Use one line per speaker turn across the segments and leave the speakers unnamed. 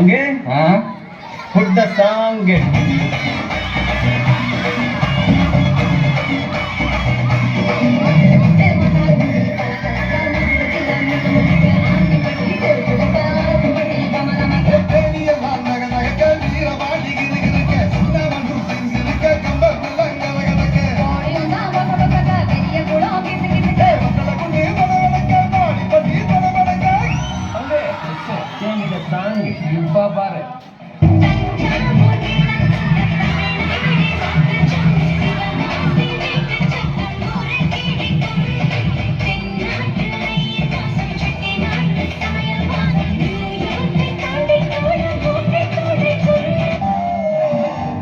Put the song. Change the song. You papa.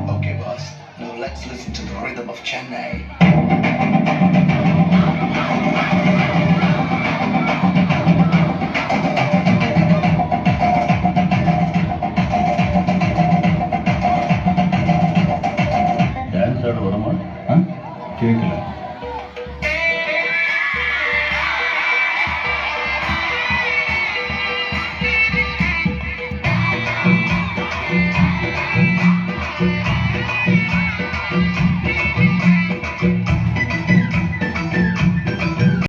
Okay, boss. Now let's listen to the rhythm of Chennai.
Dance ஆட வருமா? கேட்கல.